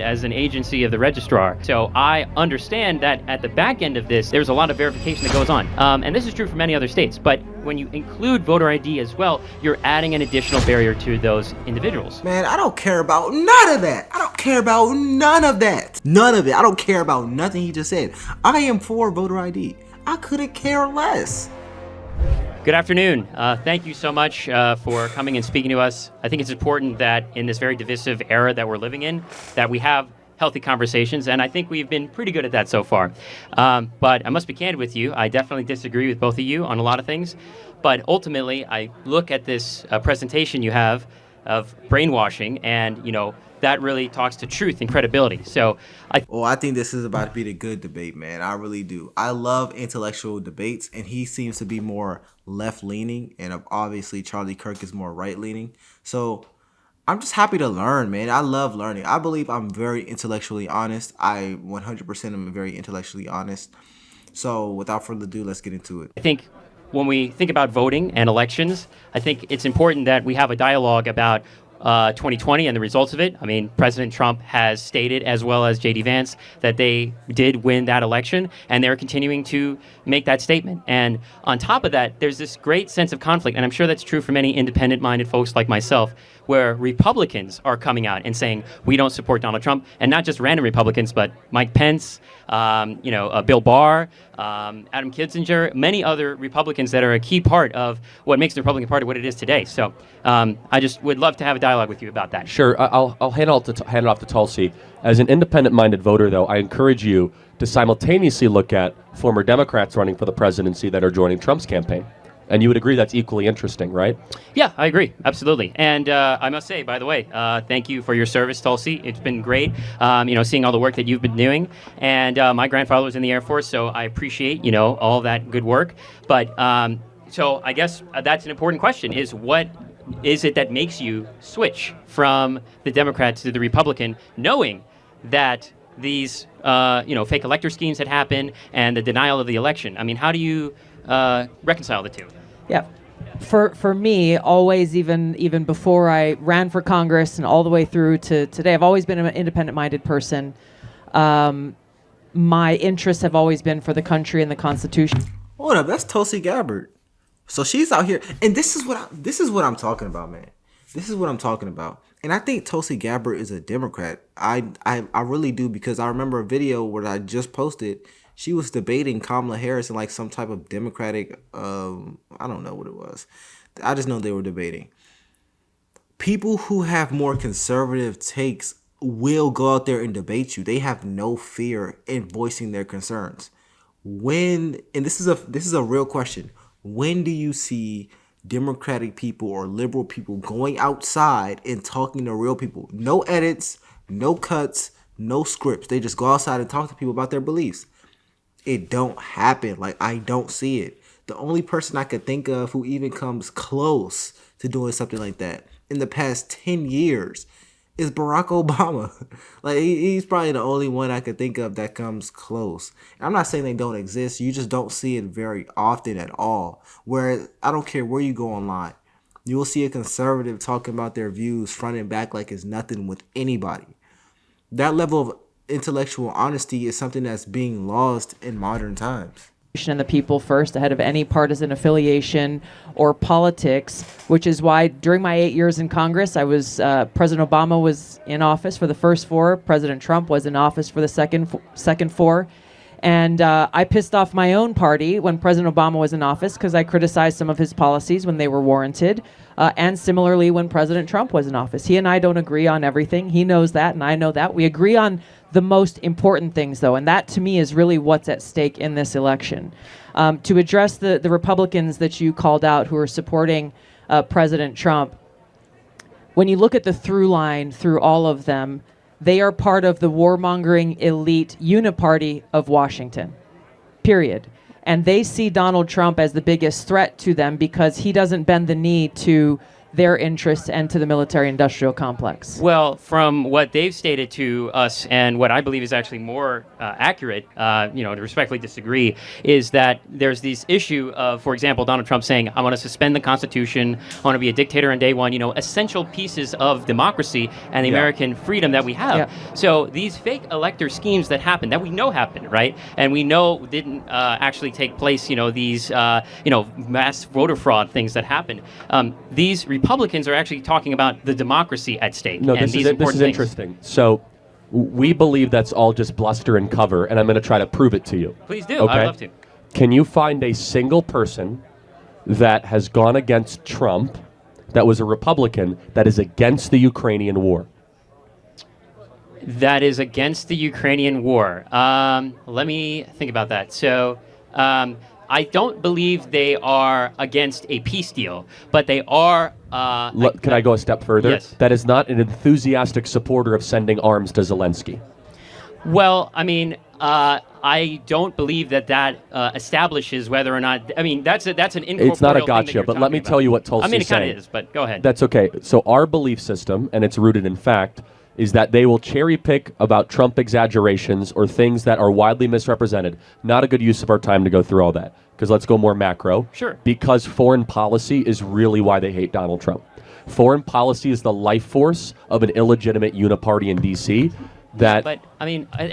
as an agency of the registrar. So I understand that at the back end of this, there's a lot of verification that goes on. And this is true for many other states. But when you include voter ID as well, you're adding an additional barrier to those individuals. Man, I don't care about none of that. I don't care about none of that. None of it. I don't care about nothing he just said. I am for voter ID. I couldn't care less. Good afternoon. Thank you so much for coming and speaking to us. I think it's important that in this very divisive era that we're living in, that we have healthy conversations, and I think we've been pretty good at that so far. But I must be candid with you. I definitely disagree with both of you on a lot of things. But ultimately, I look at this presentation you have of brainwashing, and, you know, that really talks to truth and credibility. So I think this is about to be a good debate, man. I really do. I love intellectual debates, and he seems to be more left-leaning, and obviously Charlie Kirk is more right-leaning. So I'm just happy to learn, man. I love learning. I believe I'm very intellectually honest. I 100% am very intellectually honest. So without further ado, let's get into it. I think when we think about voting and elections, I think it's important that we have a dialogue about 2020 and the results of it. I mean, President Trump has stated, as well as J.D. Vance, that they did win that election, and they're continuing to make that statement. And on top of that, there's this great sense of conflict, and I'm sure that's true for many independent-minded folks like myself, where Republicans are coming out and saying, we don't support Donald Trump, and not just random Republicans, but Mike Pence, Bill Barr, Adam Kinzinger, many other Republicans that are a key part of what makes the Republican Party what it is today. So I just would love to have a dialogue with you about that. Sure. I'll hand it off to Tulsi. As an independent-minded voter, though, I encourage you to simultaneously look at former Democrats running for the presidency that are joining Trump's campaign. And you would agree that's equally interesting, right? Yeah, I agree. Absolutely. And I must say, by the way, thank you for your service, Tulsi. It's been great, seeing all the work that you've been doing. And my grandfather was in the Air Force, so I appreciate, all that good work. But so I guess that's an important question, is what is it that makes you switch from the Democrat to the Republican, knowing that these, fake elector schemes had happened and the denial of the election? I mean, how do you reconcile the two? Yeah. For me, always, even before I ran for Congress and all the way through to today, I've always been an independent-minded person. My interests have always been for the country and the Constitution. Hold up, that's Tulsi Gabbard. So she's out here, and this is what I'm talking about, man. This is what I'm talking about. And I think Tulsi Gabbard is a Democrat. I really do, because I remember a video where I just posted. She was debating Kamala Harris in like some type of Democratic, I don't know what it was. I just know they were debating. People who have more conservative takes will go out there and debate you. They have no fear in voicing their concerns. And this is a real question. When do you see Democratic people or liberal people going outside and talking to real people? No edits, no cuts, no scripts. They just go outside and talk to people about their beliefs. It don't happen. Like, I don't see it. The only person I could think of who even comes close to doing something like that in the past 10 years is Barack Obama. Like, he's probably the only one I could think of that comes close. I'm not saying they don't exist. You just don't see it very often at all. Where I don't care where you go online, you will see a conservative talking about their views front and back like it's nothing with anybody. That level of intellectual honesty is something that's being lost in modern times. And the people first, ahead of any partisan affiliation or politics, which is why during my 8 years in Congress, I was President Obama was in office for the first 4. President Trump was in office for the second 4. And I pissed off my own party when President Obama was in office because I criticized some of his policies when they were warranted. And similarly, when President Trump was in office. He and I don't agree on everything. He knows that, and I know that. We agree on the most important things, though, and that, to me, is really what's at stake in this election. To address the Republicans that you called out who are supporting President Trump, when you look at the through line through all of them, they are part of the warmongering elite uniparty of Washington, period. And they see Donald Trump as the biggest threat to them because he doesn't bend the knee to their interests and to the military-industrial complex? Well, from what they've stated to us, and what I believe is actually more accurate, to respectfully disagree, is that there's this issue of, for example, Donald Trump saying, "I want to suspend the Constitution. I want to be a dictator on day one." Essential pieces of democracy and the American freedom that we have. Yeah. So these fake elector schemes that happen, that we know happened, right, and we know didn't actually take place. These mass voter fraud things that happen. These Republicans are actually talking about the democracy at stake. No, and this these is important things. interesting. So we believe that's all just bluster and cover, and I'm going to try to prove it to you. Please do. Okay? I'd love to. Can you find a single person that has gone against Trump that was a Republican that is against the Ukrainian war? That is against the Ukrainian war. Let me think about that. So I don't believe they are against a peace deal, but they are... Can I go a step further? Yes. That is not an enthusiastic supporter of sending arms to Zelensky. Well, I don't believe that establishes whether or not... that's an incorporeal It's not a thing that gotcha, you're but let me talking tell you about. what Tulsi is it kind saying. of is, but go ahead. That's okay. So our belief system, and it's rooted in fact, is that they will cherry pick about Trump exaggerations or things that are widely misrepresented. Not a good use of our time to go through all that, because let's go more macro. Sure. Because foreign policy is really why they hate Donald Trump. Foreign policy is the life force of an illegitimate uniparty in D.C. But at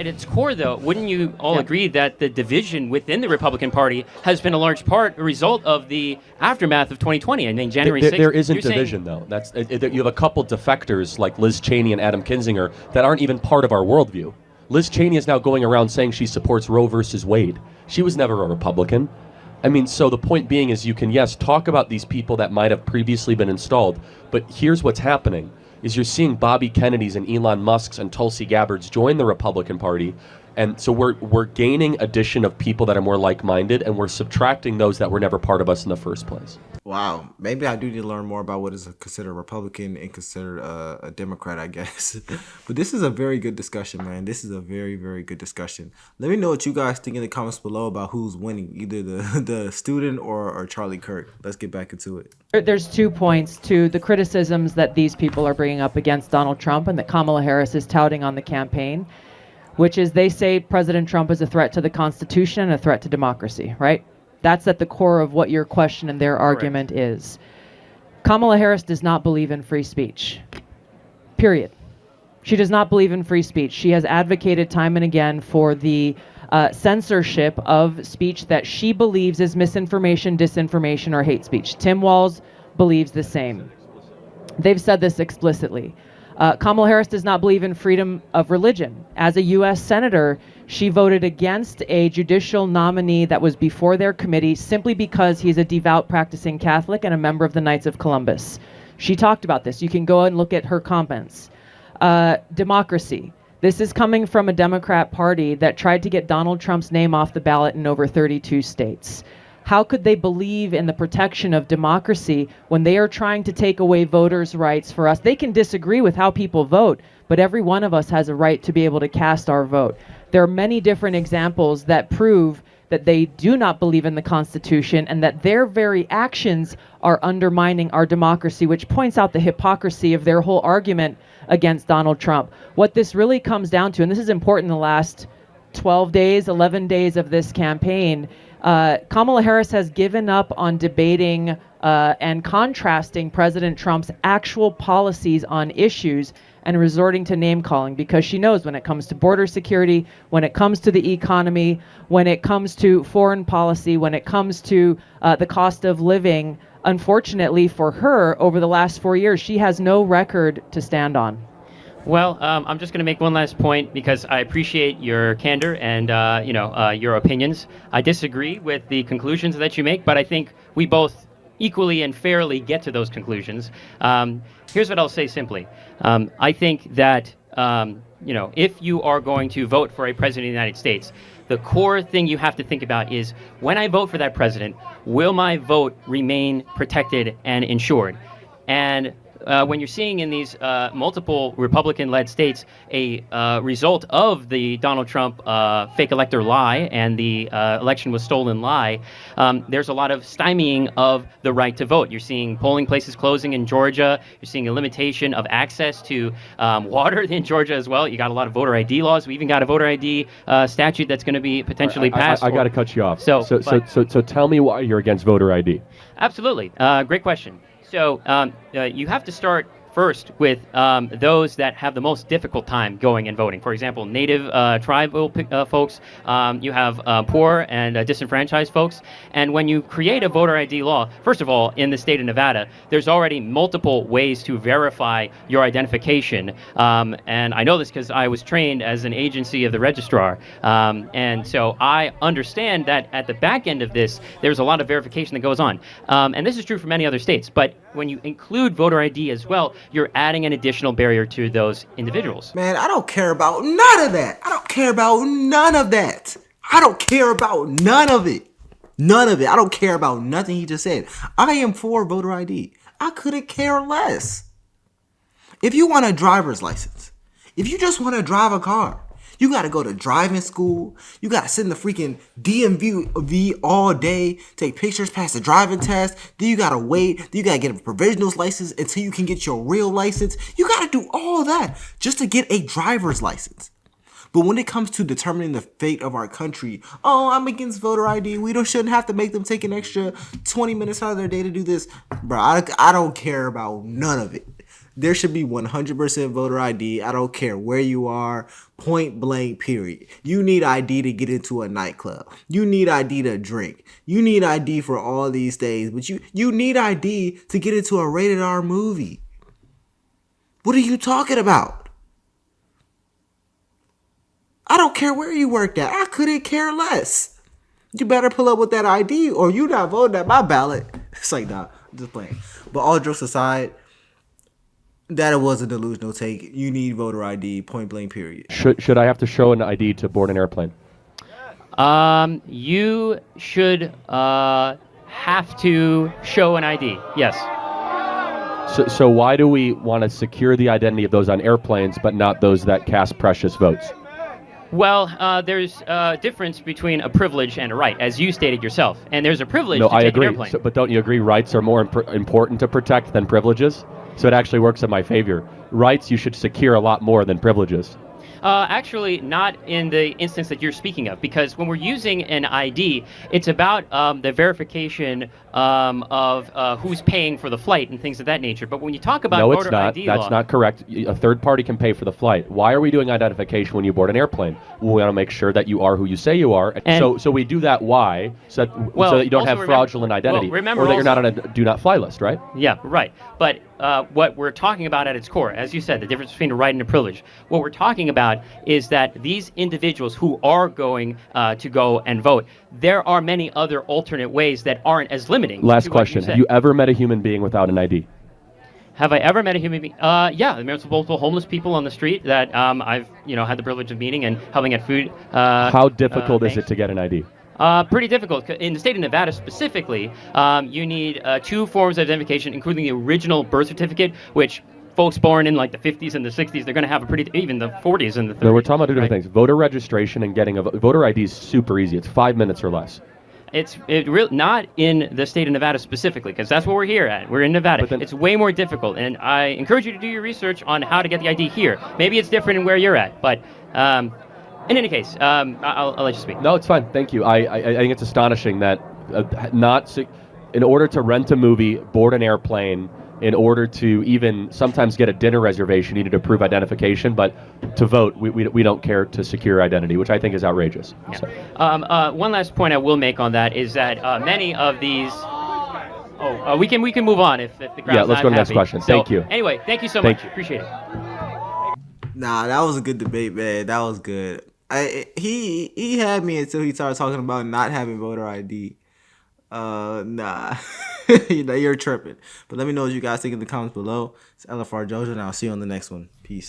its core, though, wouldn't you all agree that the division within the Republican Party has been a large part a result of the aftermath of 2020? January 6th. There isn't division, though. You have a couple defectors like Liz Cheney and Adam Kinzinger that aren't even part of our worldview. Liz Cheney is now going around saying she supports Roe versus Wade. She was never a Republican. So the point being is you can, yes, talk about these people that might have previously been installed, but here's what's happening. Is you're seeing Bobby Kennedy's and Elon Musk's and Tulsi Gabbard's join the Republican Party, and so we're gaining addition of people that are more like-minded, and we're subtracting those that were never part of us in the first place. Wow, maybe I do need to learn more about what is considered a Republican and considered a Democrat, I guess. But this is a very good discussion, man. This is a very, very good discussion. Let me know what you guys think in the comments below about who's winning, either the student or Charlie Kirk. Let's get back into it. There's 2 points to the criticisms that these people are bringing up against Donald Trump and that Kamala Harris is touting on the campaign, which is they say President Trump is a threat to the Constitution and a threat to democracy, right? That's at the core of what your question and their argument is. Kamala Harris does not believe in free speech. Period. She does not believe in free speech. She has advocated time and again for the censorship of speech that she believes is misinformation, disinformation, or hate speech. Tim Walz believes the same. They've said this explicitly. Kamala Harris does not believe in freedom of religion. As a U.S. Senator, she voted against a judicial nominee that was before their committee simply because he's a devout practicing Catholic and a member of the Knights of Columbus. She talked about this. You can go and look at her comments. Democracy. This is coming from a Democrat party that tried to get Donald Trump's name off the ballot in over 32 states. How could they believe in the protection of democracy when they are trying to take away voters' rights for us? They can disagree with how people vote, but every one of us has a right to be able to cast our vote. There are many different examples that prove that they do not believe in the Constitution and that their very actions are undermining our democracy, which points out the hypocrisy of their whole argument against Donald Trump. What this really comes down to, and this is important in the last 12 days, 11 days of this campaign, Kamala Harris has given up on debating and contrasting President Trump's actual policies on issues and resorting to name calling because she knows when it comes to border security, when it comes to the economy, when it comes to foreign policy, when it comes to the cost of living, unfortunately for her, over the last 4 years, she has no record to stand on. Well, I'm just going to make one last point because I appreciate your candor and your opinions. I disagree with the conclusions that you make, but I think we both equally and fairly get to those conclusions. Here's what I'll say simply. I think that if you are going to vote for a president of the United States, the core thing you have to think about is when I vote for that president, will my vote remain protected and insured? And when you're seeing in these multiple Republican-led states a result of the Donald Trump fake elector lie and the election was stolen lie, there's a lot of stymieing of the right to vote. You're seeing polling places closing in Georgia. You're seeing a limitation of access to water in Georgia as well. You got a lot of voter ID laws. We even got a voter ID statute that's going to be potentially passed. I got to cut you off. So tell me why you're against voter ID. Absolutely. Great question. So you have to start first with those that have the most difficult time going and voting. For example, native tribal folks. You have poor and disenfranchised folks. And when you create a voter ID law, first of all, in the state of Nevada, there's already multiple ways to verify your identification. And I know this because I was trained as an agency of the registrar. And so I understand that at the back end of this, there's a lot of verification that goes on. And this is true for many other states. But when you include voter ID as well, you're adding an additional barrier to those individuals. Man, I don't care about none of that. I don't care about none of that. I don't care about none of it. None of it. I don't care about nothing he just said. I am for voter ID. I couldn't care less. If you want a driver's license, if you just want to drive a car, you got to go to driving school. You got to sit in the freaking DMV all day, take pictures, pass the driving test. Then you got to wait. Then you got to get a provisional license until you can get your real license. You got to do all that just to get a driver's license. But when it comes to determining the fate of our country, oh, I'm against voter ID. Shouldn't have to make them take an extra 20 minutes out of their day to do this. Bro, I don't care about none of it. There should be 100% voter ID. I don't care where you are, point blank, period. You need ID to get into a nightclub. You need ID to drink. You need ID for all these things. But you need ID to get into a rated R movie. What are you talking about? I don't care where you worked at. I couldn't care less. You better pull up with that ID or you not voting at my ballot. It's like, nah, I'm just playing. But all jokes aside, that was a delusional take. You need voter ID, point blank, period. Should I have to show an ID to board an airplane? You should have to show an ID, yes. So why do we want to secure the identity of those on airplanes but not those that cast precious votes? Well, there's a difference between a privilege and a right, as you stated yourself. And there's a privilege to take an airplane. But don't you agree rights are more important to protect than privileges? So it actually works in my favor. Rights you should secure a lot more than privileges. Actually, not in the instance that you're speaking of, because when we're using an ID, it's about the verification of who's paying for the flight and things of that nature. But when you talk about voter ID law... That's not correct. A third party can pay for the flight. Why are we doing identification when you board an airplane? We want to make sure that you are who you say you are. So we do that. Why? So that you don't have fraudulent identity. Or that you're not on a do not fly list, right? Yeah, right. But what we're talking about at its core, as you said, the difference between a right and a privilege, what we're talking about is that these individuals who are going to go and vote, there are many other alternate ways that aren't as limiting. Last question. Have you ever met a human being without an ID? Have I ever met a human being? Yeah, there's multiple homeless people on the street that I've had the privilege of meeting and helping get food. How difficult is it to get an ID? Pretty difficult. In the state of Nevada specifically, you need 2 forms of identification, including the original birth certificate, which folks born in like the 50s and the 60s, they're going to have even the 40s and the 30s. No, we're talking about 2 different things. Voter registration and getting a voter ID is super easy. It's 5 minutes or less. It's not in the state of Nevada specifically, because that's what we're here at. We're in Nevada. It's way more difficult, and I encourage you to do your research on how to get the ID here. Maybe it's different in where you're at, but in any case, I'll let you speak. No, it's fine. Thank you. I think it's astonishing that in order to rent a movie, board an airplane, in order to even sometimes get a dinner reservation, you need to prove identification, but to vote, we don't care to secure identity, which I think is outrageous. Yeah. So. One last point I will make on that is that many of these... we can move on if the crowd's not Yeah, let's go to the next happy. question. Thank you. Anyway, thank you so much. Appreciate it. Nah, that was a good debate, man. That was good. He had me until he started talking about not having voter ID. Nah. You're tripping. But let me know what you guys think in the comments below. It's LFR Jojo, and I'll see you on the next one. Peace.